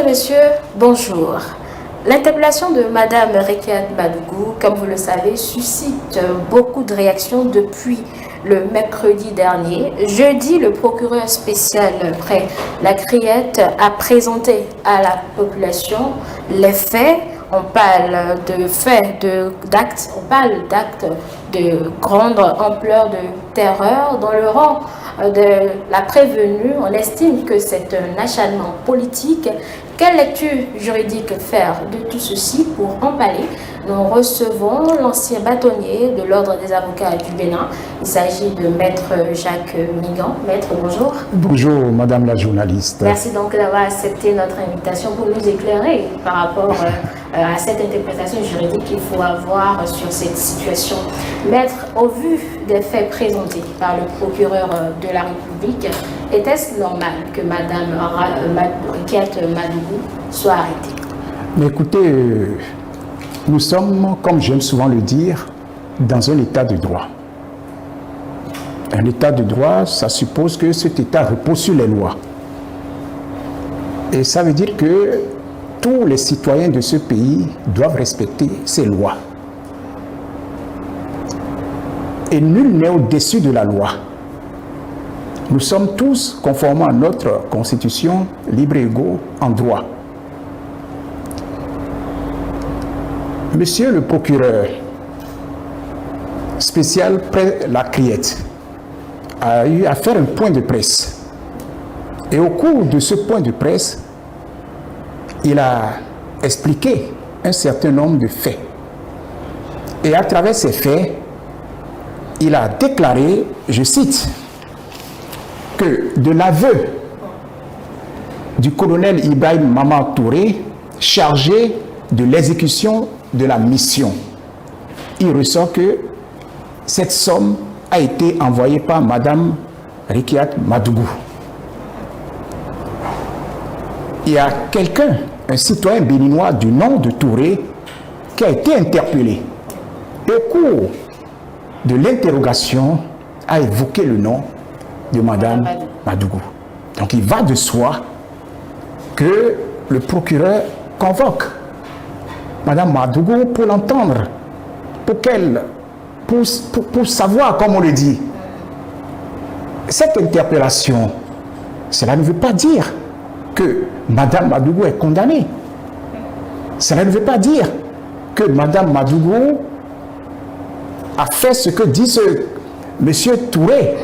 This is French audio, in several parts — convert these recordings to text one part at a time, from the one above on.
et messieurs, bonjour. L'interpellation de Madame Rikiat Madougou, comme vous le savez, suscite beaucoup de réactions depuis le mercredi dernier. Jeudi, le procureur spécial près la Criette a présenté à la population les faits. On parle de faits, d'actes, on parle d'actes de grande ampleur de terreur dans le rang de la prévenue. On estime que c'est un acharnement politique. Quelle lecture juridique faire de tout ceci? Pour en parler, nous recevons l'ancien bâtonnier de l'Ordre des avocats du Bénin. Il s'agit de Maître Jacques Migan. Maître, bonjour. Bonjour, Madame la journaliste. Merci donc d'avoir accepté notre invitation pour nous éclairer par rapport à cette interprétation juridique qu'il faut avoir sur cette situation. Maître, au vu des faits présentés par le procureur de la République, était-ce normal que Madame Rikiat Madougou soit arrêtée? Mais écoutez, nous sommes, comme j'aime souvent le dire, dans un état de droit. Un état de droit, ça suppose que cet état repose sur les lois. Et ça veut dire que tous les citoyens de ce pays doivent respecter ces lois. Et nul n'est au-dessus de la loi. Nous sommes tous, conformément à notre constitution, libres et égaux en droit. Monsieur le procureur spécial près la Criette a eu à faire un point de presse. Et au cours de ce point de presse, il a expliqué un certain nombre de faits. Et à travers ces faits, il a déclaré, je cite, que de l'aveu du colonel Ibrahim Mama Touré, chargé de l'exécution de la mission, il ressort que cette somme a été envoyée par Madame Rikiat Madougou. Il y a quelqu'un, un citoyen béninois du nom de Touré, qui a été interpellé. Et au cours de l'interrogation, a évoqué le nom de Madame Madougou. Donc il va de soi que le procureur convoque Madame Madougou pour l'entendre, pour savoir, comme on le dit. Cette interpellation, cela ne veut pas dire que Madame Madougou est condamnée. Cela ne veut pas dire que Madame Madougou a fait ce que dit ce Monsieur Touré.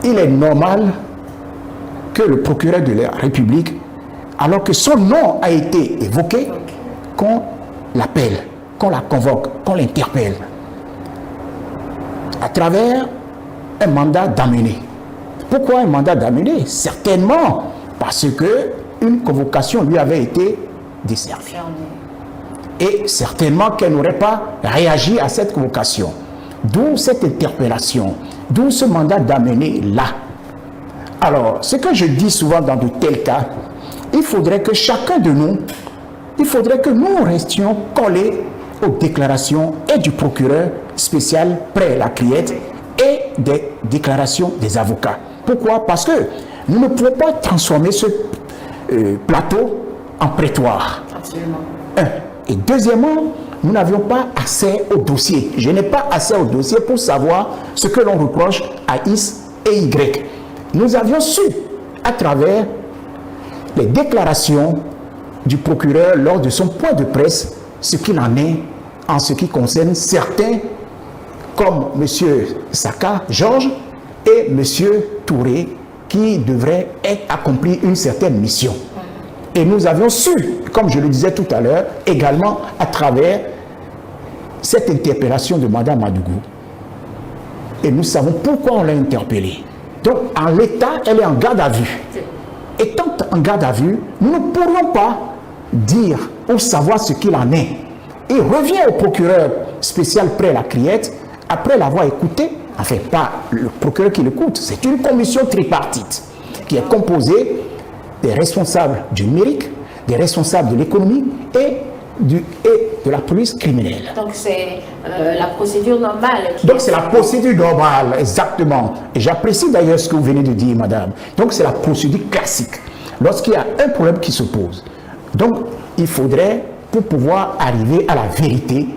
Il est normal que le procureur de la République, alors que son nom a été évoqué, qu'on l'appelle, qu'on la convoque, qu'on l'interpelle à travers un mandat d'amener. Pourquoi un mandat d'amener? Certainement parce que une convocation lui avait été desservie. Et certainement qu'elle n'aurait pas réagi à cette convocation. D'où cette interpellation, d'où ce mandat d'amener là. Alors, ce que je dis souvent dans de tels cas, il faudrait que chacun de nous, il faudrait que nous restions collés aux déclarations et du procureur spécial près la Criette et des déclarations des avocats. Pourquoi? Parce que nous ne pouvons pas transformer ce plateau en prétoire. Absolument. Et deuxièmement, nous n'avions pas accès au dossier. Je n'ai pas accès au dossier pour savoir ce que l'on reproche à X et Y. Nous avions su, à travers les déclarations du procureur lors de son point de presse, ce qu'il en est en ce qui concerne certains, comme M. Saka Georges et M. Touré, qui devraient accomplir une certaine mission. Et nous avions su, comme je le disais tout à l'heure, également à travers cette interpellation de Mme Madougou. Et nous savons pourquoi on l'a interpellée. Donc, en l'état, elle est en garde à vue. Étant en garde à vue, nous ne pourrions pas dire ou savoir ce qu'il en est. Il revient au procureur spécial près la Criette, après l'avoir écouté, enfin pas le procureur qui l'écoute, c'est une commission tripartite qui est composée des responsables du numérique, des responsables de l'économie et de la police criminelle. Donc c'est la procédure normale. Donc c'est la procédure normale, exactement. Et j'apprécie d'ailleurs ce que vous venez de dire, madame. Donc c'est la procédure classique. lorsqu'il y a un problème qui se pose. Donc, il faudrait, pour pouvoir arriver à la vérité,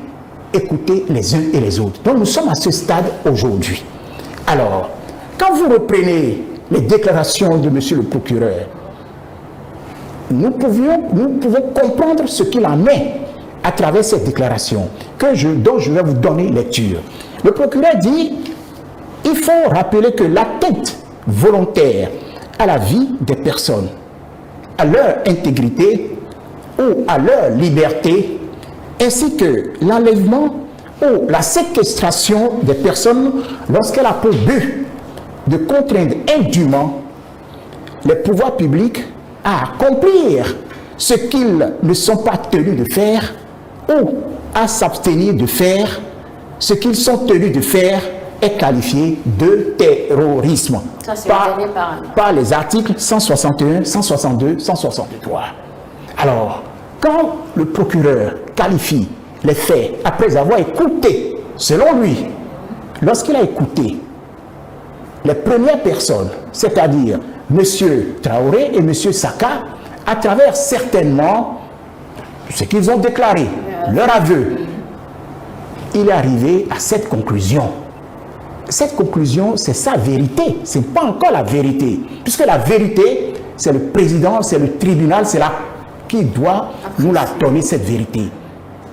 écouter les uns et les autres. Donc, nous sommes à ce stade aujourd'hui. Alors, quand vous reprenez les déclarations de monsieur le procureur, nous pouvons comprendre ce qu'il en est à travers cette déclaration dont je vais vous donner lecture. Le procureur dit: il faut rappeler que l'atteinte volontaire à la vie des personnes, à leur intégrité ou à leur liberté, ainsi que l'enlèvement ou la séquestration des personnes lorsqu'elle a pour but de contraindre indûment les pouvoirs publics à accomplir ce qu'ils ne sont pas tenus de faire ou à s'abstenir de faire ce qu'ils sont tenus de faire est qualifié de terrorisme. Ça, c'est le dernier paramètre. Par les articles 161, 162, 163. Alors, quand le procureur qualifie les faits après avoir écouté, selon lui, lorsqu'il a écouté les premières personnes, c'est-à-dire M. Traoré et M. Saka, à travers certainement ce qu'ils ont déclaré, leur aveu, il est arrivé à cette conclusion. Cette conclusion, c'est sa vérité, ce n'est pas encore la vérité. Puisque la vérité, c'est le président, c'est le tribunal, c'est là qui doit nous la donner, cette vérité.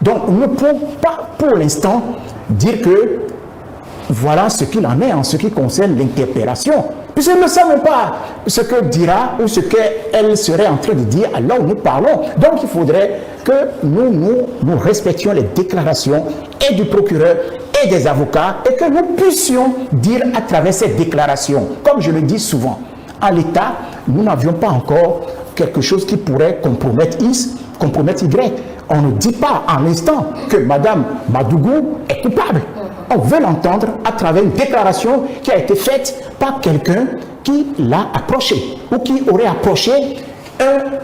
Donc, nous ne pouvons pas pour l'instant dire que voilà ce qu'il en est en ce qui concerne l'interpellation. Puisque nous ne savons pas ce que dira ou ce qu'elle serait en train de dire alors nous parlons. Donc, il faudrait que nous respections les déclarations et du procureur et des avocats et que nous puissions dire à travers ces déclarations, comme je le dis souvent, en l'état, nous n'avions pas encore quelque chose qui pourrait compromettre X, compromettre Y. On ne dit pas à l'instant que Mme Madougou est coupable. On veut l'entendre à travers une déclaration qui a été faite par quelqu'un qui l'a approché ou qui aurait approché un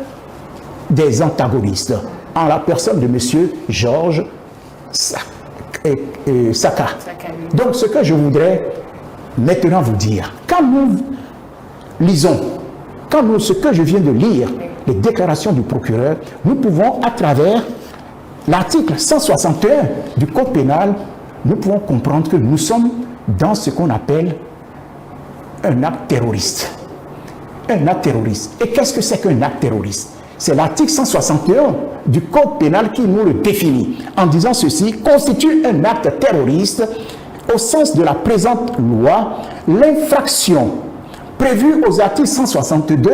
des antagonistes en la personne de M. Georges Saka. Donc, ce que je voudrais maintenant vous dire, quand nous lisons, ce que je viens de lire, les déclarations du procureur, nous pouvons, à travers l'article 161 du Code pénal, nous pouvons comprendre que nous sommes dans ce qu'on appelle un acte terroriste. Un acte terroriste. Et qu'est-ce que c'est qu'un acte terroriste? C'est l'article 161 du Code pénal qui nous le définit en disant ceci: constitue un acte terroriste au sens de la présente loi l'infraction prévue aux articles 162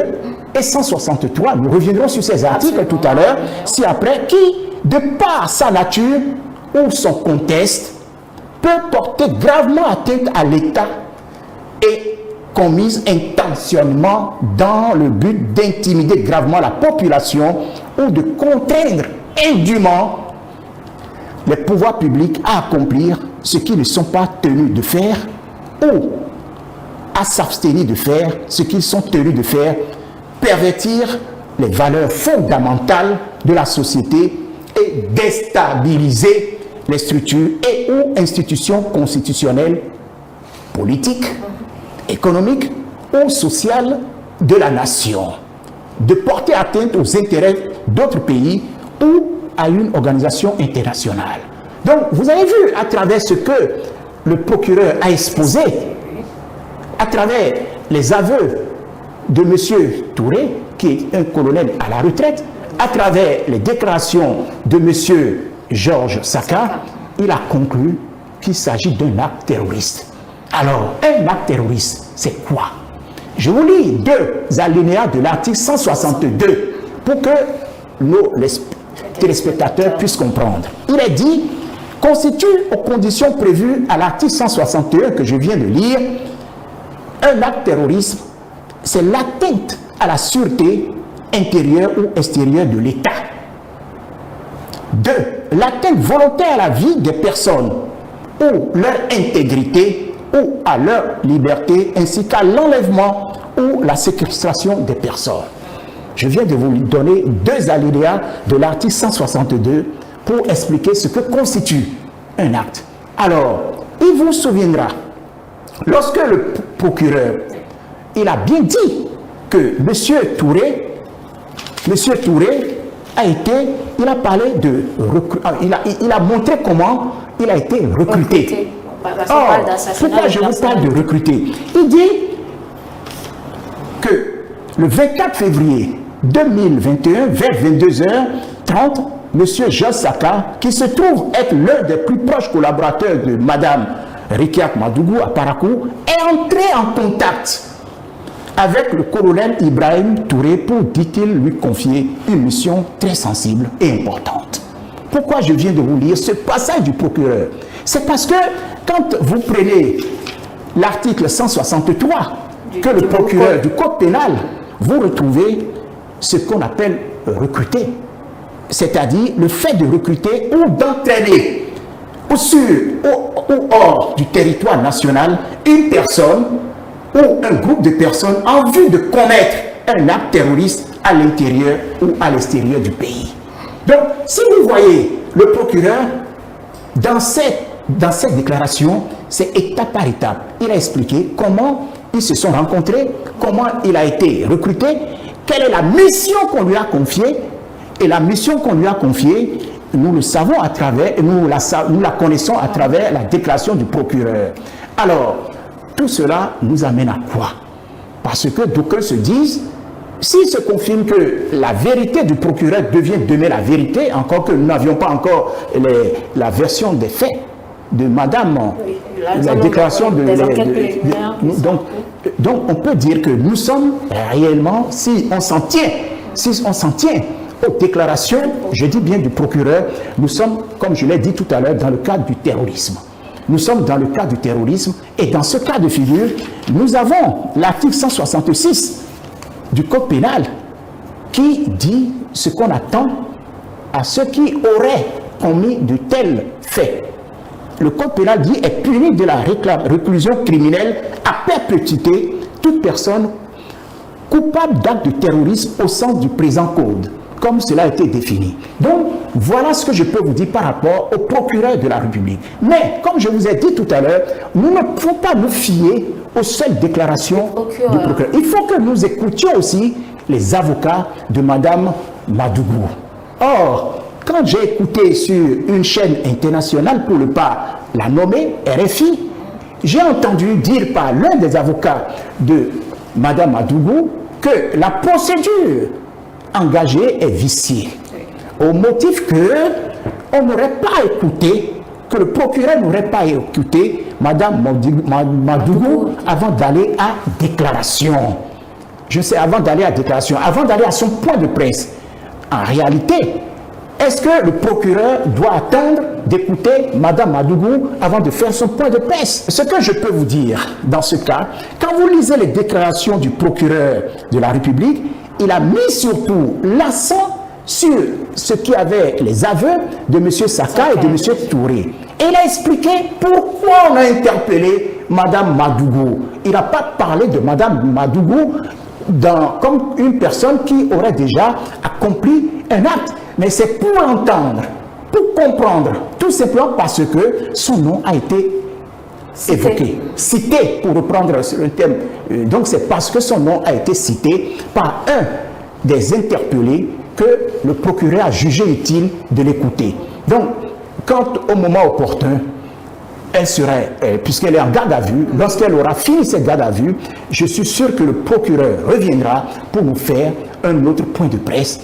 et 163. Nous reviendrons sur ces articles tout à l'heure, si après, qui, de par sa nature ou son contexte, peut porter gravement atteinte à l'État et commise intentionnellement dans le but d'intimider gravement la population ou de contraindre indûment les pouvoirs publics à accomplir ce qu'ils ne sont pas tenus de faire ou à s'abstenir de faire ce qu'ils sont tenus de faire, pervertir les valeurs fondamentales de la société et déstabiliser les structures et ou institutions constitutionnelles, politiques, économiques ou sociales de la nation, de porter atteinte aux intérêts d'autres pays ou à une organisation internationale. Donc, vous avez vu à travers ce que le procureur a exposé, à travers les aveux de M. Touré, qui est un colonel à la retraite, à travers les déclarations de M. Georges Saka, il a conclu qu'il s'agit d'un acte terroriste. Alors, un acte terroriste, c'est quoi? Je vous lis deux alinéas de l'article 162 pour que nos téléspectateurs puissent comprendre. Il est dit: constitue aux conditions prévues à l'article 161 que je viens de lire, un acte terroriste, c'est l'atteinte à la sûreté intérieure ou extérieure de l'État. 2. L'atteinte volontaire à la vie des personnes ou leur intégrité ou à leur liberté, ainsi qu'à l'enlèvement ou la séquestration des personnes. Je viens de vous donner deux alinéas de l'article 162 pour expliquer ce que constitue un acte. Alors, il vous souviendra, lorsque le procureur, il a bien dit que M. Touré M. Touré il a parlé de il a montré comment il a été recruté. Or, pourquoi je vous parle de recruter? Il dit que le 24 février 2021, vers 22h30, M. Georges Saka, qui se trouve être l'un des plus proches collaborateurs de Mme Rekiat Madougou à Parakou, est entré en contact avec le colonel Ibrahim Touré pour, dit-il, lui confier une mission très sensible et importante. Pourquoi je viens de vous lire ce passage du procureur? C'est parce que quand vous prenez l'article 163 que le procureur du code pénal, vous retrouvez ce qu'on appelle recruter. C'est-à-dire le fait de recruter ou d'entraîner ou sur ou hors du territoire national une personne ou un groupe de personnes en vue de commettre un acte terroriste à l'intérieur ou à l'extérieur du pays. Donc, si vous voyez le procureur, dans cette déclaration, c'est étape par étape. Il a expliqué comment ils se sont rencontrés, comment il a été recruté, quelle est la mission qu'on lui a confiée. Et la mission qu'on lui a confiée, nous le savons à travers, nous la connaissons à travers la déclaration du procureur. Alors, tout cela nous amène à quoi? Parce que d'aucuns se disent, s'il se confirme que la vérité du procureur devient demain la vérité, encore que nous n'avions pas encore la version des faits de Madame, la déclaration donc on peut dire que nous sommes réellement, si on s'en tient aux déclarations, je dis bien du procureur, nous sommes, comme je l'ai dit tout à l'heure, dans le cadre du terrorisme. Nous sommes dans le cas du terrorisme et dans ce cas de figure, nous avons l'article 166 du Code pénal qui dit ce qu'on attend à ceux qui auraient commis de tels faits. Le Code pénal dit est puni de la réclusion criminelle à perpétuité toute personne coupable d'actes de terrorisme au sens du présent Code, comme cela a été défini. Donc, voilà ce que je peux vous dire par rapport au procureur de la République. Mais, comme je vous ai dit tout à l'heure, nous ne pouvons pas nous fier aux seules déclarations du procureur. Il faut que nous écoutions aussi les avocats de Mme Madougou. Or, quand j'ai écouté sur une chaîne internationale, pour ne pas la nommer, RFI, j'ai entendu dire par l'un des avocats de Mme Madougou que la procédure engagée est viciée, au motif que on n'aurait pas écouté, que le procureur n'aurait pas écouté Mme Madougou avant d'aller à déclaration. Je sais, avant d'aller à déclaration, avant d'aller à son point de presse. En réalité, est-ce que le procureur doit attendre d'écouter Mme Madougou avant de faire son point de presse? Ce que je peux vous dire dans ce cas, quand vous lisez les déclarations du procureur de la République, il a mis surtout l'accent sur ce qui avait les aveux de M. Saka et de M. Touré. Et il a expliqué pourquoi on a interpellé Mme Madougou. Il n'a pas parlé de Mme Madougou comme une personne qui aurait déjà accompli un acte. Mais c'est pour entendre, pour comprendre, tout simplement parce que son nom a été évoqué, cité, pour reprendre le thème. Donc c'est parce que son nom a été cité par un des interpellés que le procureur a jugé utile de l'écouter. Donc, quand au moment opportun, elle serait, puisqu'elle est en garde à vue, lorsqu'elle aura fini cette garde à vue, je suis sûr que le procureur reviendra pour nous faire un autre point de presse,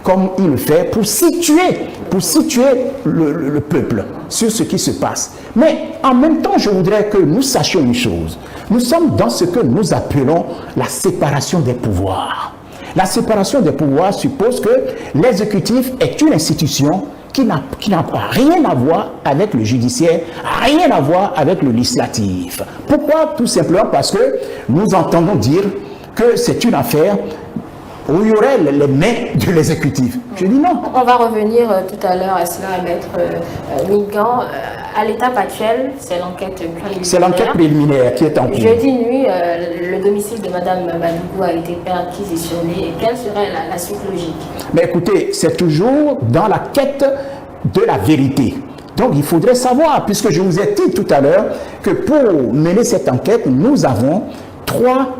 comme il le fait, pour situer le peuple sur ce qui se passe. Mais en même temps, je voudrais que nous sachions une chose. Nous sommes dans ce que nous appelons la séparation des pouvoirs. La séparation des pouvoirs suppose que l'exécutif est une institution qui n'a rien à voir avec le judiciaire, rien à voir avec le législatif. Pourquoi? Tout simplement parce que nous entendons dire que c'est une affaire où il y aurait les mains de l'exécutif. Je dis non. On va revenir tout à l'heure à cela, Maître Mingan. À l'étape actuelle, c'est l'enquête préliminaire. C'est l'enquête préliminaire qui est en cours. Jeudi nuit, le domicile de Mme Madougou a été perquisitionné. Et quelle serait la suite logique? Mais écoutez, c'est toujours dans la quête de la vérité. Donc il faudrait savoir, puisque je vous ai dit tout à l'heure, que pour mener cette enquête, nous avons trois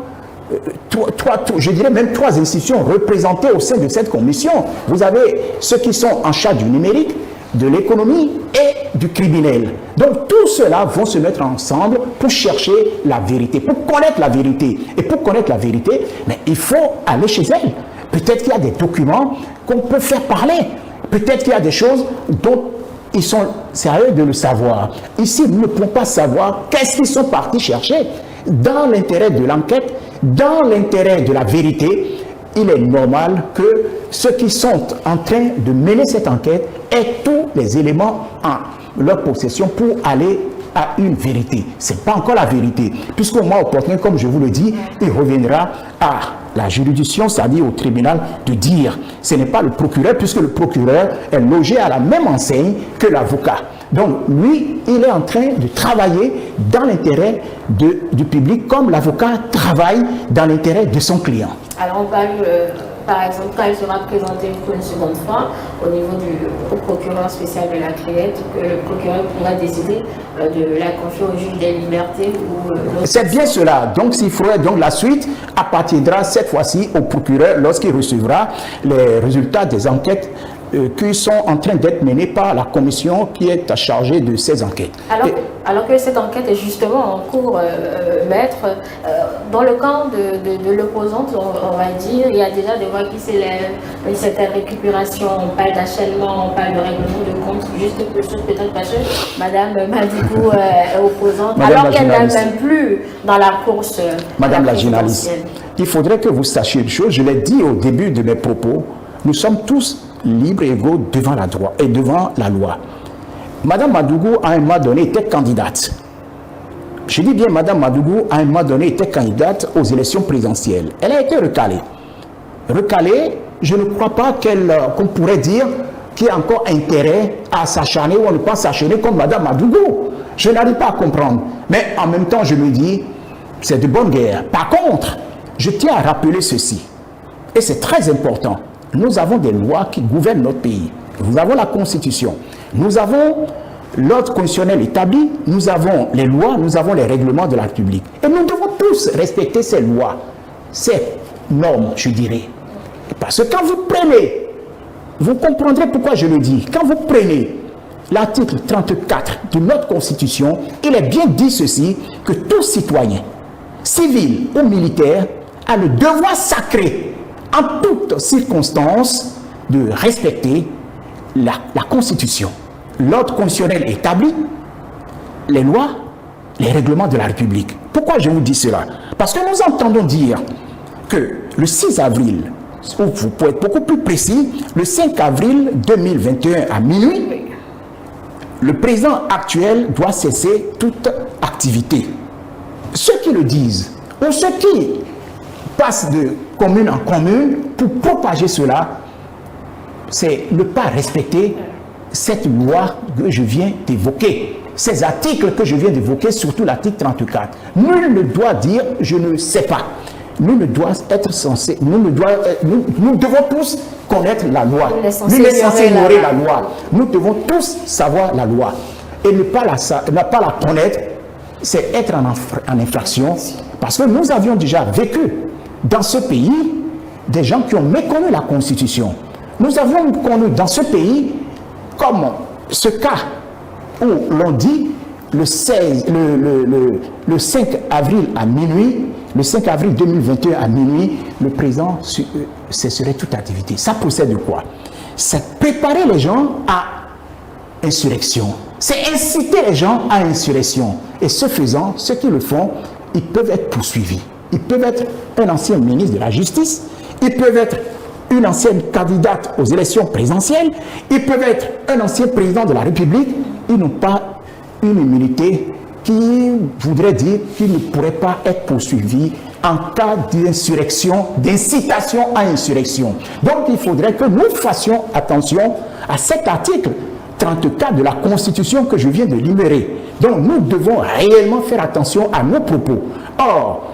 je dirais même 3 institutions représentées au sein de cette commission. Vous avez ceux qui sont en charge du numérique, de l'économie et du criminel. Donc tous ceux-là vont se mettre ensemble pour chercher la vérité, pour connaître la vérité. Et pour connaître la vérité, mais il faut aller chez elle. Peut-être qu'il y a des documents qu'on peut faire parler. Peut-être qu'il y a des choses dont ils sont sérieux de le savoir. Ici, nous ne pouvons pas savoir qu'est-ce qu'ils sont partis chercher. Dans l'intérêt de l'enquête, dans l'intérêt de la vérité, il est normal que ceux qui sont en train de mener cette enquête aient tous les éléments en leur possession pour aller à une vérité. Ce n'est pas encore la vérité, puisqu'au moment opportun, comme je vous le dis, il reviendra à la juridiction, c'est-à-dire au tribunal, de dire. Ce n'est pas le procureur, puisque le procureur est logé à la même enseigne que l'avocat. Donc, lui, il est en train de travailler dans l'intérêt du public, comme l'avocat travaille dans l'intérêt de son client. Alors, on parle, par exemple, quand il sera présenté pour une seconde fois au niveau du procureur spécial de la Créette, que le procureur pourra décider de la confier au juge des libertés ou... C'est bien cela. Donc, s'il faudrait, donc la suite appartiendra cette fois-ci au procureur lorsqu'il recevra les résultats des enquêtes qui sont en train d'être menées par la commission qui est chargée de ces enquêtes. Alors que cette enquête est justement en cours, maître, dans le camp de l'opposante, on va dire, il y a déjà des voix qui s'élèvent, une certaine récupération, on parle d'enchaînement, on parle de règlement de compte, juste quelque chose peut-être parce que Madame Madougou est opposante, alors qu'elle n'est même plus dans la course. Madame la journaliste, il faudrait que vous sachiez une chose, je l'ai dit au début de mes propos, nous sommes tous libres et égaux devant la droit et devant la loi. Madame Madougou, à un moment donné, était candidate. Je dis bien, Madame Madougou, à un moment donné, était candidate aux élections présidentielles. Elle a été recalée. Recalée, je ne crois pas qu'on pourrait dire qu'il y a encore intérêt à s'acharner ou à ne pas s'acharner comme Madame Madougou. Je n'arrive pas à comprendre. Mais en même temps, je me dis, c'est de bonne guerre. Par contre, je tiens à rappeler ceci. Et c'est très important. Nous avons des lois qui gouvernent notre pays. Nous avons la Constitution. Nous avons l'ordre constitutionnel établi. Nous avons les lois, nous avons les règlements de la République. Et nous devons tous respecter ces lois, ces normes, je dirais. Parce que quand vous prenez, vous comprendrez pourquoi je le dis, quand vous prenez l'article 34 de notre Constitution, il est bien dit ceci, que tout citoyen, civil ou militaire, a le devoir sacré en toutes circonstances, de respecter la Constitution. L'ordre constitutionnel établi, les lois, les règlements de la République. Pourquoi je vous dis cela? Parce que nous entendons dire que le 6 avril, ou vous pouvez être beaucoup plus précis, le 5 avril 2021 à minuit, le président actuel doit cesser toute activité. Ceux qui le disent, ou ceux qui passent de commune en commune pour propager cela, c'est ne pas respecter cette loi que je viens d'évoquer, ces articles que je viens d'évoquer, surtout l'article 34. Nul ne doit dire « je ne sais pas ». Nous ne doit être censé, nous devons tous connaître la loi. Nul n'est censé ignorer la loi. Nous devons tous savoir la loi. Et ne pas la connaître, c'est être en infraction. Parce que nous avions déjà vécu dans ce pays des gens qui ont méconnu la Constitution. Nous avions connu dans ce pays, comme ce cas où l'on dit le 5 avril à minuit, le 5 avril 2021 à minuit, le président cesserait toute activité. Ça procède de quoi? C'est préparer les gens à insurrection. C'est inciter les gens à insurrection. Et ce faisant, ceux qui le font, ils peuvent être poursuivis. Ils peuvent être un ancien ministre de la Justice, ils peuvent être une ancienne candidate aux élections présidentielles, ils peuvent être un ancien président de la République. Ils n'ont pas une immunité qui voudrait dire qu'ils ne pourraient pas être poursuivis en cas d'insurrection, d'incitation à insurrection. Donc il faudrait que nous fassions attention à cet article 34 de la Constitution que je viens de libérer. Donc nous devons réellement faire attention à nos propos. Or,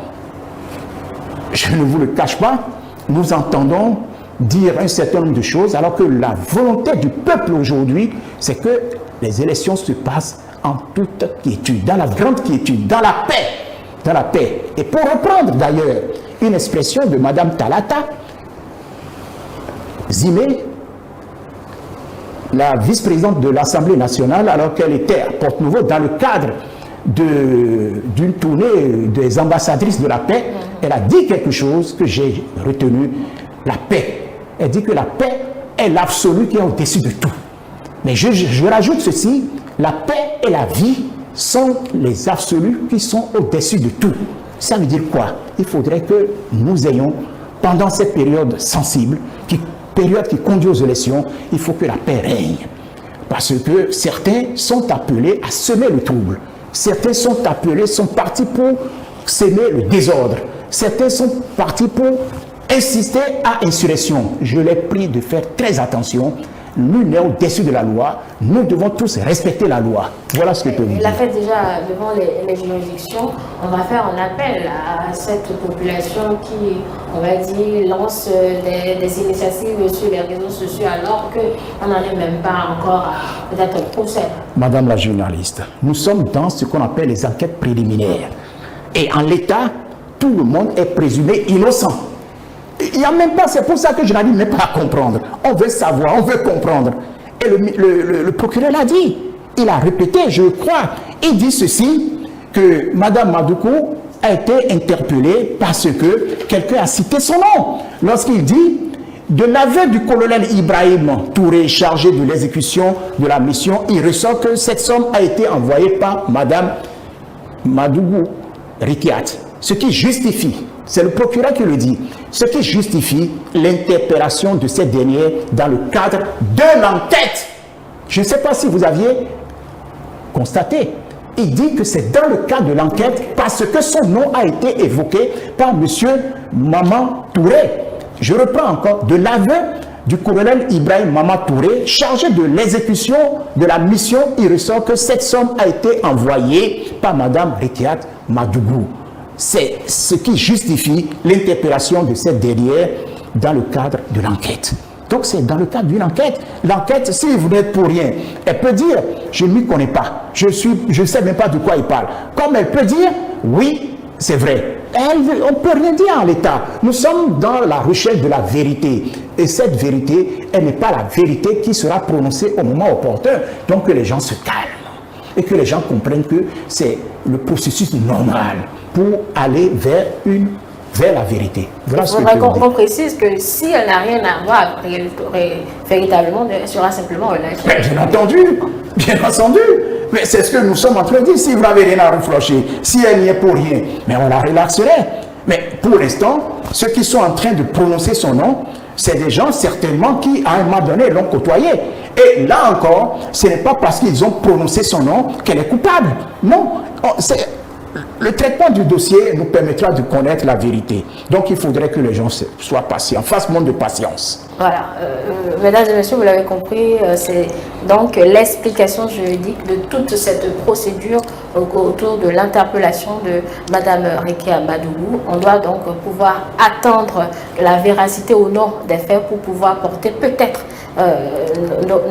je ne vous le cache pas, nous entendons dire un certain nombre de choses alors que la volonté du peuple aujourd'hui, c'est que les élections se passent en toute quiétude, dans la grande quiétude, dans la paix. Dans la paix. Et pour reprendre d'ailleurs une expression de Madame Talata Zimé, la vice-présidente de l'Assemblée nationale, alors qu'elle était à Porte-Nouveau dans le cadre d'une tournée des ambassadrices de la paix. Elle a dit quelque chose que j'ai retenu, la paix. Elle dit que la paix est l'absolu qui est au-dessus de tout. Mais je rajoute ceci, la paix et la vie sont les absolus qui sont au-dessus de tout. Ça veut dire quoi? Il faudrait que nous ayons, pendant cette période sensible, période qui conduit aux élections, il faut que la paix règne. Parce que certains sont appelés à semer le trouble. Certains sont partis pour semer le désordre. Certains sont partis pour insister à insurrection. Je les prie de faire très attention. Nul n'est au-dessus de la loi. Nous devons tous respecter la loi. Voilà ce que je peux vous dire. Il a fait déjà devant les juridictions. On va faire un appel à cette population qui, on va dire, lance des initiatives sur les réseaux sociaux alors qu'on n'en est même pas encore à peut-être au procès. Madame la journaliste, nous sommes dans ce qu'on appelle les enquêtes préliminaires. Et en l'état, tout le monde est présumé innocent. Il n'y a même pas, c'est pour ça que je n'arrive même pas à comprendre. On veut savoir, on veut comprendre. Et le procureur l'a dit. Il a répété, je crois. Il dit ceci, que Mme Madoukou a été interpellée parce que quelqu'un a cité son nom. Lorsqu'il dit, de l'aveu du colonel Ibrahim Touré, chargé de l'exécution de la mission, il ressort que cette somme a été envoyée par Mme Madoukou Rikiat. Ce qui justifie, c'est le procureur qui le dit, ce qui justifie l'interpellation de cette dernière dans le cadre de l'enquête. Je ne sais pas si vous aviez constaté. Il dit que c'est dans le cadre de l'enquête parce que son nom a été évoqué par M. Maman Touré. Je reprends encore, de l'aveu du colonel Ibrahim Maman Touré, chargé de l'exécution de la mission, il ressort que cette somme a été envoyée par Mme Rikiat Madougou. C'est ce qui justifie l'interpellation de cette dernière dans le cadre de l'enquête. Donc c'est dans le cadre d'une enquête. L'enquête, si vous n'êtes pour rien, elle peut dire, je ne m'y connais pas, je ne sais même pas de quoi il parle. Comme elle peut dire, oui, c'est vrai. On ne peut rien dire en l'état. Nous sommes dans la recherche de la vérité. Et cette vérité, elle n'est pas la vérité qui sera prononcée au moment opportun. Donc que les gens se calment. Et que les gens comprennent que c'est le processus normal pour aller vers la vérité. Voilà il faudrait qu'on précise que si elle n'a rien à voir, véritablement, elle sera simplement relâchée. Bien entendu. Mais c'est ce que nous sommes en train de dire. Si vous n'avez rien à reprocher, si elle n'y est pour rien, mais on la relaxerait. Mais pour l'instant, ceux qui sont en train de prononcer son nom, c'est des gens certainement qui, à un moment donné, l'ont côtoyé. Et là encore, ce n'est pas parce qu'ils ont prononcé son nom qu'elle est coupable. Non, le traitement du dossier nous permettra de connaître la vérité. Donc il faudrait que les gens soient patients, fassent montre de patience. Voilà, mesdames et messieurs, vous l'avez compris, c'est donc l'explication juridique de toute cette procédure autour de l'interpellation de Mme Rikiat Madougou. On doit donc pouvoir attendre la véracité ou non des faits pour pouvoir porter peut-être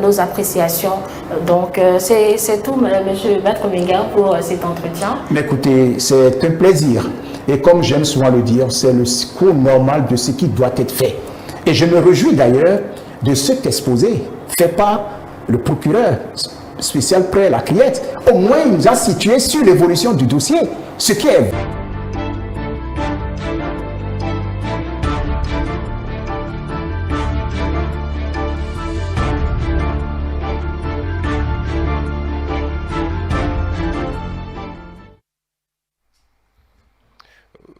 nos appréciations. Donc c'est tout, monsieur Maître Menga, pour cet entretien. Mais écoutez, c'est un plaisir. Et comme j'aime souvent le dire, c'est le cours normal de ce qui doit être fait. Et je me réjouis d'ailleurs de cet exposé fait par le procureur spécial près la Criette. Au moins, il nous a situé sur l'évolution du dossier, ce qui est...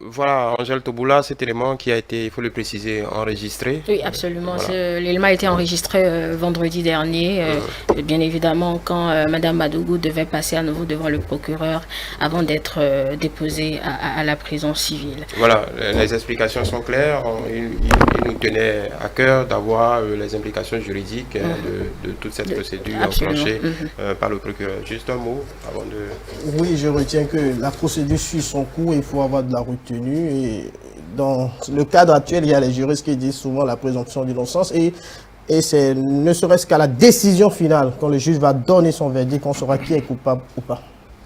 Voilà, Angèle Toboula, cet élément qui a été, il faut le préciser, enregistré. Oui, absolument. Voilà. L'élément a été enregistré vendredi dernier, bien évidemment, quand Mme Madougou devait passer à nouveau devant le procureur avant d'être déposée à la prison civile. Voilà, les explications sont claires. Il nous tenait à cœur d'avoir les implications juridiques de toute cette procédure enclenchée par le procureur. Juste un mot avant de... Oui, je retiens que la procédure suit son cours et il faut avoir de la retenue. Et dans le cadre actuel, il y a les juristes qui disent souvent la présomption d'innocence et c'est ne serait-ce qu'à la décision finale, quand le juge va donner son verdict, on saura qui est coupable ou pas.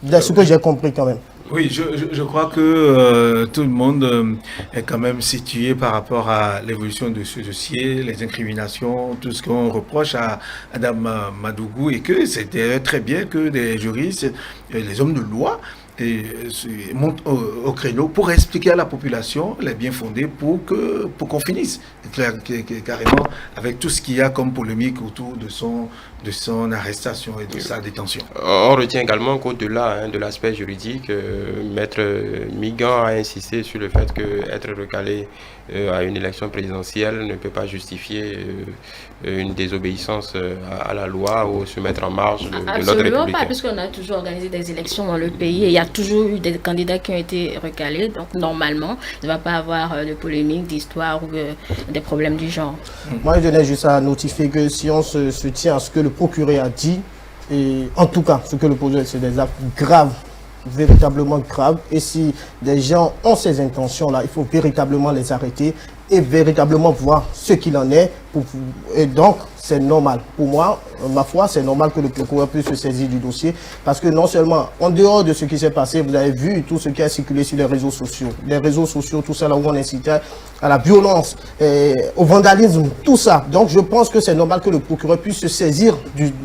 C'est ce que j'ai compris quand même. Oui, je crois que tout le monde est quand même situé par rapport à l'évolution de ce dossier, les incriminations, tout ce qu'on reproche à Adam Madougou, et que c'était très bien que des juristes, les hommes de loi, montent au créneau pour expliquer à la population les biens fondés pour qu'on finisse carrément avec tout ce qu'il y a comme polémique autour de son arrestation et de sa détention. On retient également qu'au-delà de l'aspect juridique, Maître Migan a insisté sur le fait qu'être recalé à une élection présidentielle ne peut pas justifier une désobéissance à la loi ou se mettre en marge de l'ordre républicain. Absolument pas, puisqu'on a toujours organisé des élections dans le pays et il y a toujours eu des candidats qui ont été recalés. Donc normalement, il ne va pas avoir de polémique, d'histoire ou des problèmes du genre. Moi, je tenais juste à notifier que si on se tient à ce que le procureur a dit, et en tout cas, ce que le procureur, c'est des actes graves, véritablement graves, et si des gens ont ces intentions-là, il faut véritablement les arrêter et véritablement voir ce qu'il en est. Et donc, c'est normal. Pour moi, ma foi, c'est normal que le procureur puisse se saisir du dossier. Parce que non seulement, en dehors de ce qui s'est passé, vous avez vu tout ce qui a circulé sur les réseaux sociaux. Les réseaux sociaux, tout ça là où on incitait à la violence, au vandalisme, tout ça. Donc, je pense que c'est normal que le procureur puisse se saisir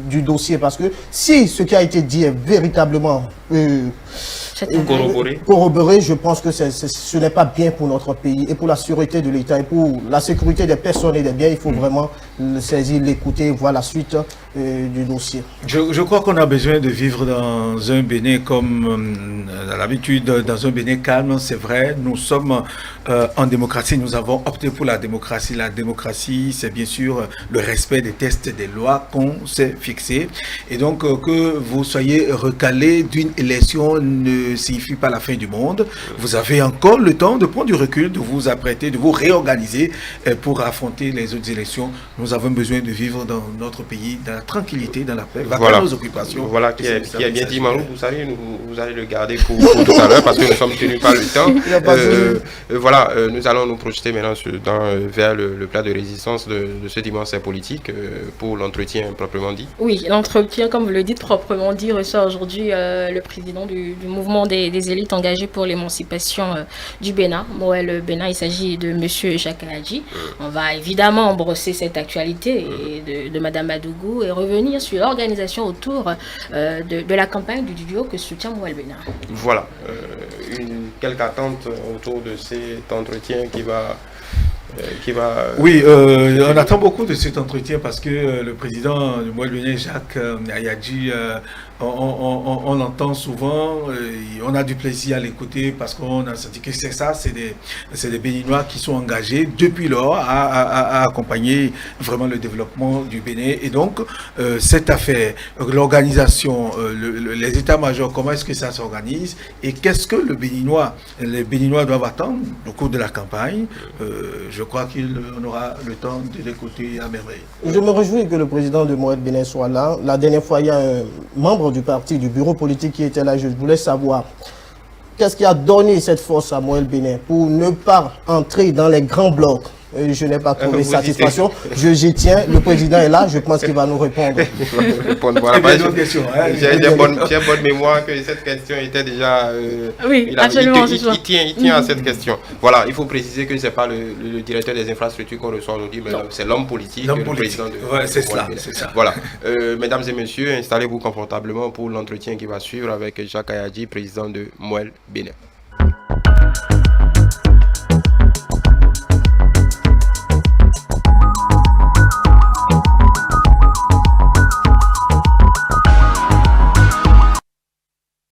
du dossier. Parce que si ce qui a été dit est véritablement corroboré, je pense que ce n'est pas bien pour notre pays et pour la sûreté de l'État et pour la sécurité des personnes et des biens. Il faut vraiment le saisir, l'écouter, voir la suite du dossier. Je crois qu'on a besoin de vivre dans un Bénin comme à l'habitude, dans un Bénin calme, c'est vrai. Nous sommes en démocratie, nous avons opté pour la démocratie. La démocratie, c'est bien sûr le respect des textes, des lois qu'on s'est fixés. Et donc, que vous soyez recalé d'une élection ne signifie pas la fin du monde. Vous avez encore le temps de prendre du recul, de vous apprêter, de vous réorganiser pour affronter les autres élections. Nous avons besoin de vivre dans notre pays, dans la tranquillité, dans la paix, vaquer nos occupations. Voilà, qui a bien dit Marou, vous savez, vous allez le garder pour tout à l'heure parce que nous sommes tenus par le temps. Voilà, nous allons nous projeter maintenant vers le plat de résistance de ce dimanche politique pour l'entretien proprement dit. Oui, l'entretien, comme vous le dites, proprement dit, reçoit aujourd'hui le président du mouvement des élites engagées pour l'émancipation du Bénin, Moël Bénin. Il s'agit de M. Jacques Ayadji. On va évidemment brosser cette actualité de Mme Madougou et revenir sur l'organisation autour de la campagne du duo que soutient Moël Bénin. Voilà, quelques attentes autour de cet entretien qui va... Oui, on attend beaucoup de cet entretien parce que le président de Moël Bénin, Jacques Ayadji, on l'entend souvent, on a du plaisir à l'écouter parce qu'on a senti que c'est ça, c'est des Béninois qui sont engagés depuis lors à accompagner vraiment le développement du Bénin. Et donc, cette affaire, l'organisation, les états-majors, comment est-ce que ça s'organise et qu'est-ce que les Béninois doivent attendre au cours de la campagne. Je crois qu'on aura le temps de l'écouter à merveille. Je me réjouis que le président de Moël Bénin soit là. La dernière fois, il y a un membre du parti, du bureau politique qui était là. Je voulais savoir qu'est-ce qui a donné cette force à Moël Bénin pour ne pas entrer dans les grands blocs. Je n'ai pas trouvé satisfaction. J'y tiens. Le président est là. Je pense qu'il va nous répondre. Voilà, j'ai bonne mémoire que cette question était déjà... oui, absolument. Il tient à cette question. Voilà, il faut préciser que ce n'est pas le directeur des infrastructures qu'on reçoit aujourd'hui, mais c'est l'homme politique, le président de c'est ça. Voilà. Mesdames et messieurs, installez-vous confortablement pour l'entretien qui va suivre avec Jacques Ayadji, président de Moël Bénin.